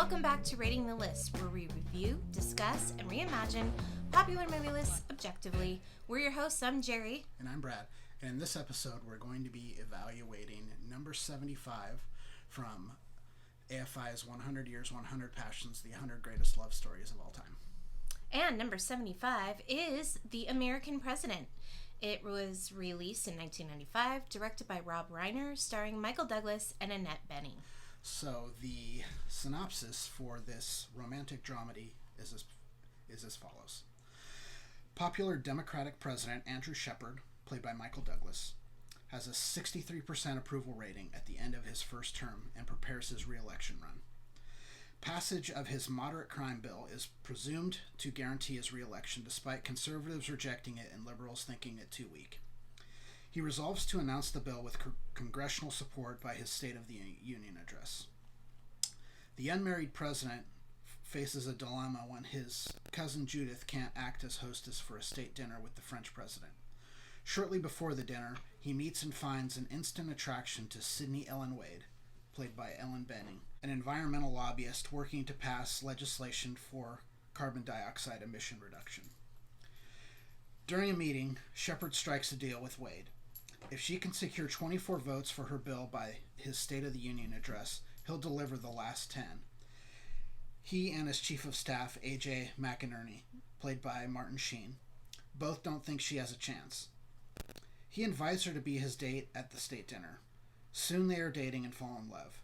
Welcome back to Rating the List, where we review, discuss, and reimagine popular movie lists objectively. We're your hosts. I'm Jerry. And I'm Brad. And in this episode, we're going to be evaluating number 75 from AFI's 100 Years, 100 Passions, the 100 Greatest Love Stories of All Time. And number 75 is The American President. It was released in 1995, directed by Rob Reiner, starring Michael Douglas and Annette Bening. So the synopsis for this romantic dramedy is as follows. Popular Democratic President Andrew Shepard, played by Michael Douglas, has a 63% approval rating at the end of his first term and prepares his re-election run. Passage of his moderate crime bill is presumed to guarantee his re-election, despite conservatives rejecting it and liberals thinking it too weak. He resolves to announce the bill with congressional support by his State of the Union address. The unmarried president faces a dilemma when his cousin Judith can't act as hostess for a state dinner with the French president. Shortly before the dinner, he meets and finds an instant attraction to Sydney Ellen Wade, played by Ellen Bening, an environmental lobbyist working to pass legislation for carbon dioxide emission reduction. During a meeting, Shepard strikes a deal with Wade. If she can secure 24 votes for her bill by his State of the Union address, he'll deliver the last 10. He and his chief of staff, A.J. McInerney, played by Martin Sheen, both don't think she has a chance. He invites her to be his date at the state dinner. Soon they are dating and fall in love.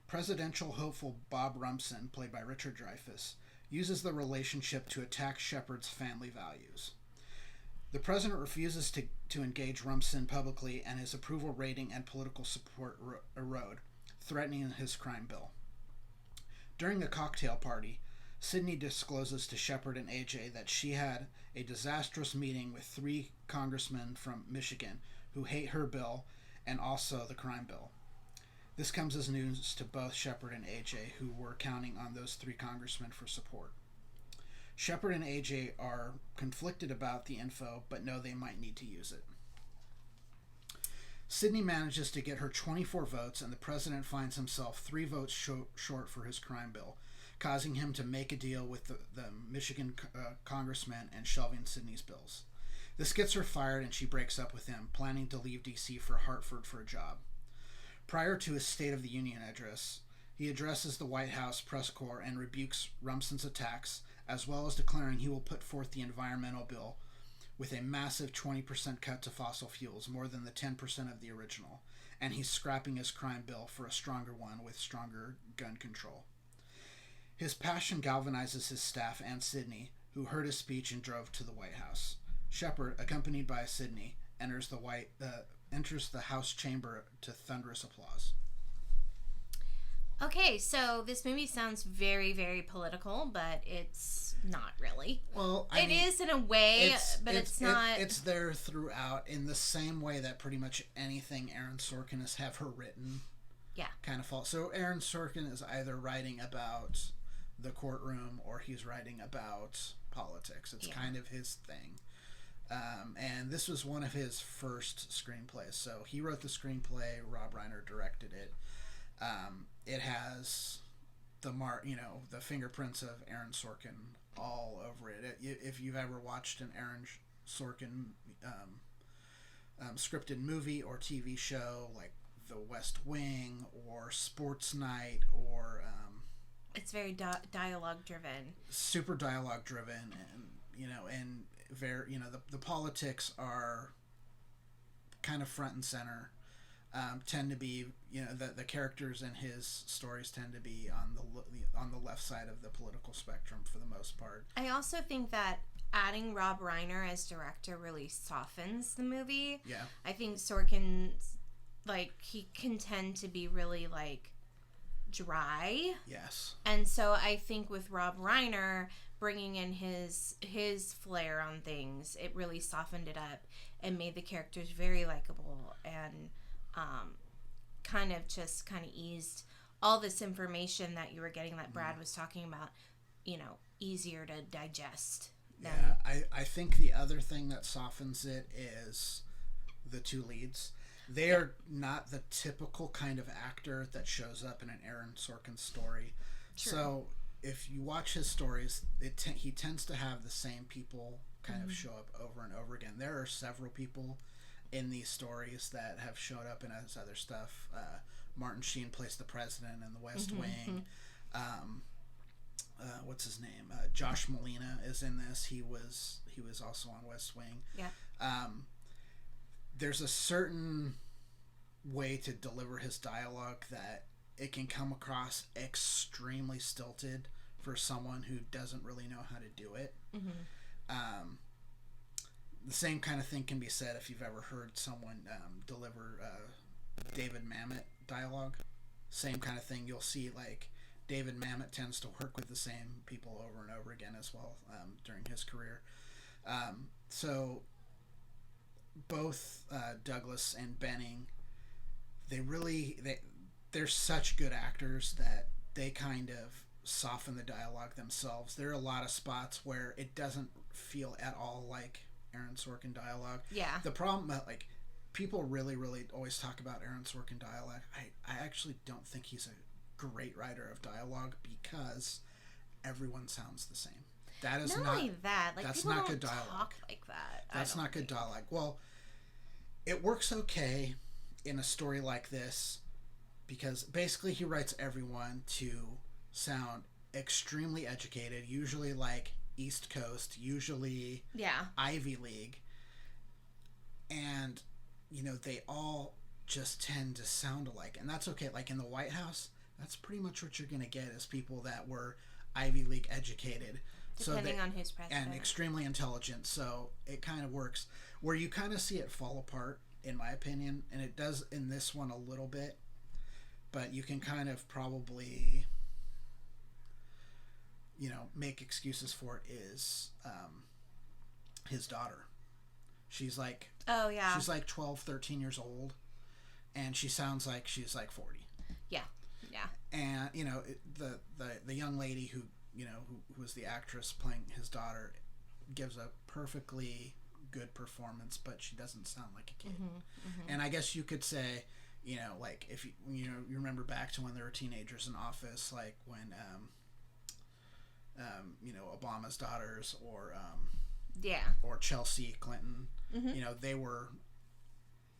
Presidential hopeful Bob Rumson, played by Richard Dreyfuss, uses the relationship to attack Shepard's family values. The president refuses to engage Rumson publicly, and his approval rating and political support erode, threatening his crime bill. During a cocktail party, Sydney discloses to Shepard and AJ that she had a disastrous meeting with 3 congressmen from Michigan who hate her bill and also the crime bill. This comes as news to both Shepard and AJ, who were counting on those 3 congressmen for support. Shepard and AJ are conflicted about the info, but know they might need to use it. Sydney manages to get her 24 votes, and the president finds himself 3 votes short for his crime bill, causing him to make a deal with the Michigan congressman and shelving Sydney's bills. This gets her fired, and she breaks up with him, planning to leave D.C. for Hartford for a job. Prior to his State of the Union address, he addresses the White House press corps and rebukes Rumson's attacks, as well as declaring he will put forth the environmental bill with a massive 20% cut to fossil fuels, more than the 10% of the original, and he's scrapping his crime bill for a stronger one with stronger gun control. His passion galvanizes his staff and Sydney, who heard his speech and drove to the White House. Shepard, accompanied by Sydney, enters the House chamber to thunderous applause. Okay, so this movie sounds very, very political, but it's not really. Well, it is in a way, but it's not. It's there throughout in the same way that pretty much anything Aaron Sorkin has have her written. Yeah. Kind of falls. So Aaron Sorkin is either writing about the courtroom or he's writing about politics. It's kind of his thing. And this was one of his first screenplays. So he wrote the screenplay. Rob Reiner directed it. It has the fingerprints of Aaron Sorkin all over it. If you've ever watched an Aaron Sorkin scripted movie or TV show like The West Wing or Sports Night or it's very dialogue driven. Super dialogue driven, and very the politics are kind of front and center. Tend to be the characters in his stories tend to be on the left side of the political spectrum for the most part. I also think that adding Rob Reiner as director really softens the movie. Yeah, I think Sorkin he can tend to be really dry. Yes, and so I think with Rob Reiner bringing in his flair on things, it really softened it up and made the characters very likable and kind of eased all this information that you were getting that Brad was talking about, easier to digest. Yeah, I think the other thing that softens it is the 2 leads. They are not the typical kind of actor that shows up in an Aaron Sorkin story. True. So if you watch his stories, he tends to have the same people kind of show up over and over again. There are several people in these stories that have showed up in his other stuff. Martin Sheen plays the president in The West Wing. What's his name? Josh Molina is in this. He was also on West Wing. Yeah. There's a certain way to deliver his dialogue that it can come across extremely stilted for someone who doesn't really know how to do it. The same kind of thing can be said if you've ever heard someone deliver David Mamet dialogue. Same kind of thing. You'll see, like, David Mamet tends to work with the same people over and over again as well during his career. So both Douglas and Benning, they're such good actors that they kind of soften the dialogue themselves. There are a lot of spots where it doesn't feel at all like Aaron Sorkin dialogue. Yeah. The problem, like, people really, really always talk about Aaron Sorkin dialogue. I actually don't think he's a great writer of dialogue because everyone sounds the same. That is not only that, like, that's people not don't good dialogue. talk like that. That's not good dialogue. Well, it works okay in a story like this because basically he writes everyone to sound extremely educated, usually like East Coast, usually Ivy League, and they all just tend to sound alike, and that's okay. Like in the White House, that's pretty much what you're going to get is people that were Ivy League educated, depending on who's president, and extremely intelligent. So it kind of works. Where you kind of see it fall apart, in my opinion, and it does in this one a little bit, but you can kind of probably make excuses for it, is his daughter. She's like, she's like 12, 13 years old, and she sounds like she's like 40. Yeah. And the young lady who was the actress playing his daughter gives a perfectly good performance, but she doesn't sound like a kid. And I guess you could say, like if you remember back to when there were teenagers in office, like when Obama's daughters or Chelsea Clinton, they were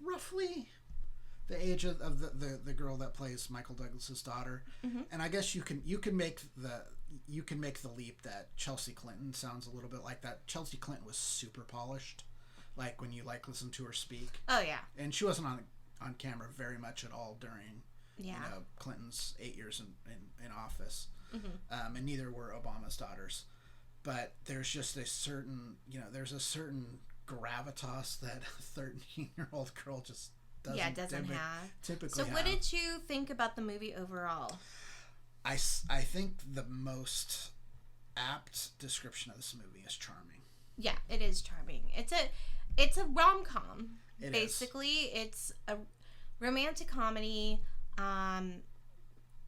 roughly the age of the girl that plays Michael Douglas's daughter. And I guess you can make the leap that Chelsea Clinton sounds a little bit like that. Chelsea Clinton was super polished, like when you listen to her speak. Oh yeah. And she wasn't on camera very much at all during Clinton's 8 years in office. And neither were Obama's daughters. But there's just a certain gravitas that a 13-year-old girl just doesn't have. Typically. So what did you think about the movie overall? I think the most apt description of this movie is charming. Yeah, it is charming. It's a rom-com. Basically, it's a romantic comedy.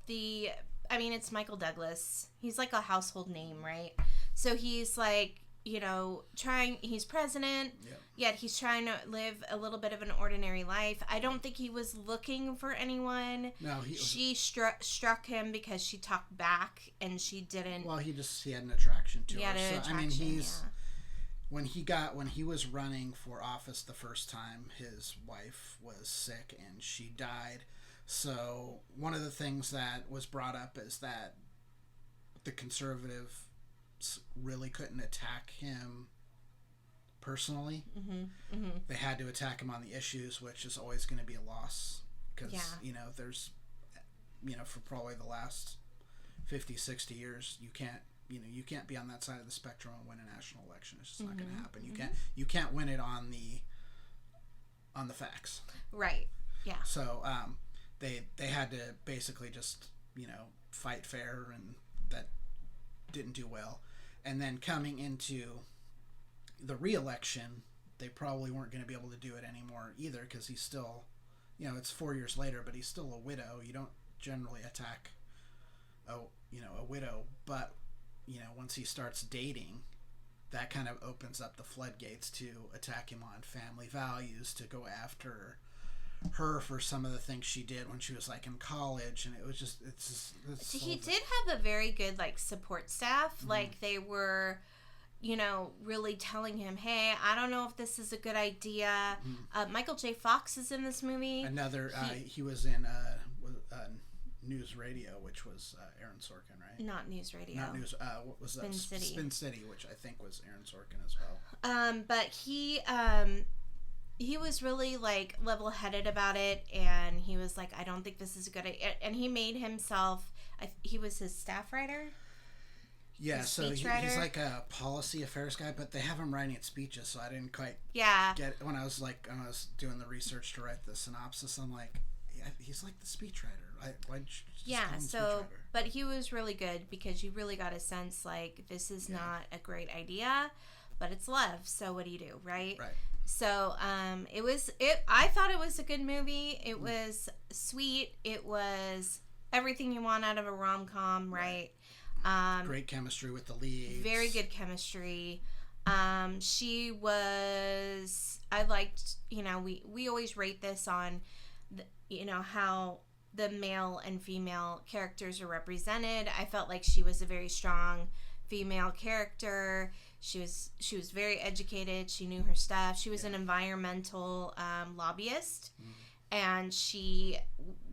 It's Michael Douglas. He's like a household name, right? So he's like, he's president, yet he's trying to live a little bit of an ordinary life. I don't think he was looking for anyone. No, she struck him because she talked back and she didn't. Well, he had an attraction to her. When he was running for office the first time, his wife was sick and she died. So one of the things that was brought up is that the conservatives really couldn't attack him personally. They had to attack him on the issues, which is always going to be a loss because there's for probably the last 50, 60 years you can't be on that side of the spectrum and win a national election. It's just not going to happen. You can't win it on the facts. Right. Yeah. So they had to basically just fight fair, and that didn't do well. And then coming into the re-election, they probably weren't going to be able to do it anymore either because he's still, it's 4 years later, but he's still a widow. You don't generally attack a widow, but once he starts dating, that kind of opens up the floodgates to attack him on family values, to go after her for some of the things she did when she was like in college, and it was just he did have a very good like support staff. Like they were, really telling him, hey, I don't know if this is a good idea. Michael J. Fox is in this movie. Another he was in News Radio, which was Aaron Sorkin, right? Not News Radio. Not News. What was that? Spin City. Spin City, which I think was Aaron Sorkin as well. But he was really like level-headed about it, and he was like, I don't think this is a good idea. And he made himself. He was his staff writer. Yeah, so he's like a policy affairs guy, but they have him writing speeches, so I didn't quite get when I was doing the research to write the synopsis. I'm like, yeah, he's like the speechwriter. Why'd you just call him speechwriter? But he was really good because you really got a sense like this is not a great idea, but it's Lev. So what do you do, right? Right. So I thought it was a good movie. It was sweet. It was everything you want out of a rom-com, right? Great chemistry with the leads. Very good chemistry. She was. I liked. We always rate this on, how the male and female characters are represented. I felt like she was a very strong female character. She was very educated. She knew her stuff. She was an environmental lobbyist, and she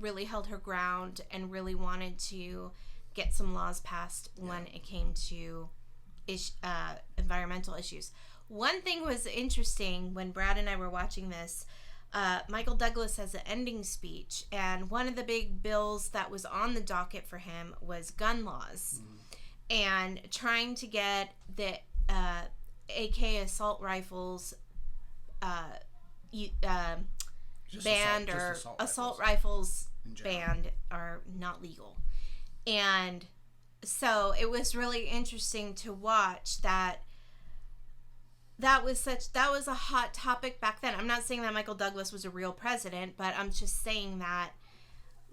really held her ground and really wanted to get some laws passed when it came to environmental issues. One thing was interesting when Brad and I were watching this. Michael Douglas has an ending speech, and one of the big bills that was on the docket for him was gun laws and trying to get the AK assault rifles banned, or assault rifles banned are not legal. And so it was really interesting to watch that was a hot topic back then. I'm not saying that Michael Douglas was a real president, but I'm just saying that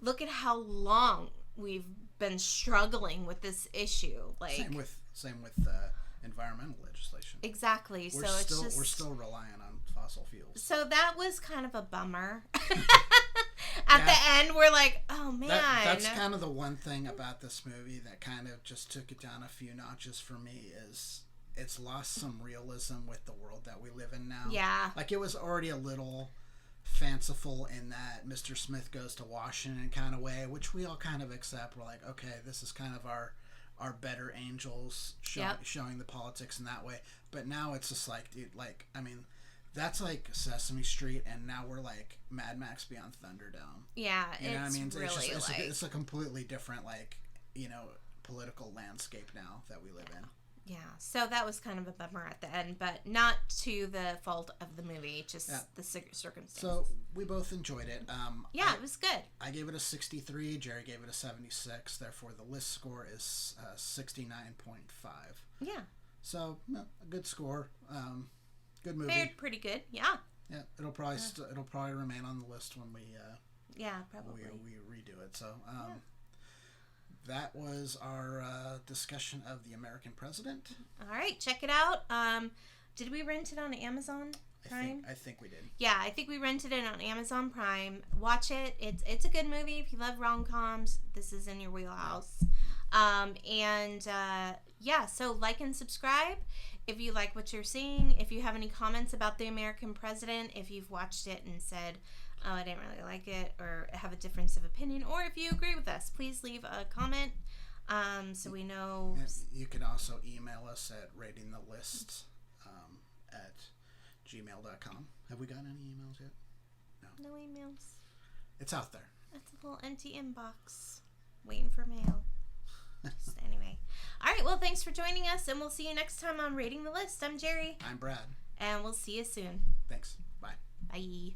look at how long we've been struggling with this issue. Like same with environmental legislation. Exactly. We're still relying on fossil fuels. So that was kind of a bummer. At the end, we're like, oh man. That's kind of the one thing about this movie that kind of just took it down a few notches for me is it's lost some realism with the world that we live in now. Yeah. Like it was already a little fanciful in that Mr. Smith goes to Washington kind of way, which we all kind of accept. We're like, okay, this is kind of our better angels showing the politics in that way. But now it's just like, dude, like, I mean, that's like Sesame Street, and now we're like Mad Max Beyond Thunderdome. Yeah, you know what I mean? Really it's a completely different, like, political landscape now that we live in. Yeah, so that was kind of a bummer at the end, but not to the fault of the movie, just the circumstances. So we both enjoyed it. It was good. I gave it a 63. Jerry gave it a 76. Therefore, the list score is 69.5. Yeah. So a good score. Good movie. Fared pretty good. Yeah. Yeah, it'll probably remain on the list when we probably we redo it. So that was our discussion of the American President. All right, check it out. Did we rent it on Amazon Prime? I think we did. Yeah, I think we rented it on Amazon Prime. Watch it. It's a good movie. If you love rom-coms, this is in your wheelhouse. So like and subscribe if you like what you're seeing. If you have any comments about the American President, if you've watched it and said, oh, I didn't really like it, or have a difference of opinion, or if you agree with us, please leave a comment so we know. You can also email us at ratingthelist at gmail.com. Have we gotten any emails yet? No emails. It's out there. It's a little empty inbox waiting for mail. Just anyway. All right, well, thanks for joining us, and we'll see you next time on Rating the List. I'm Jerry. I'm Brad. And we'll see you soon. Thanks. Bye. Bye.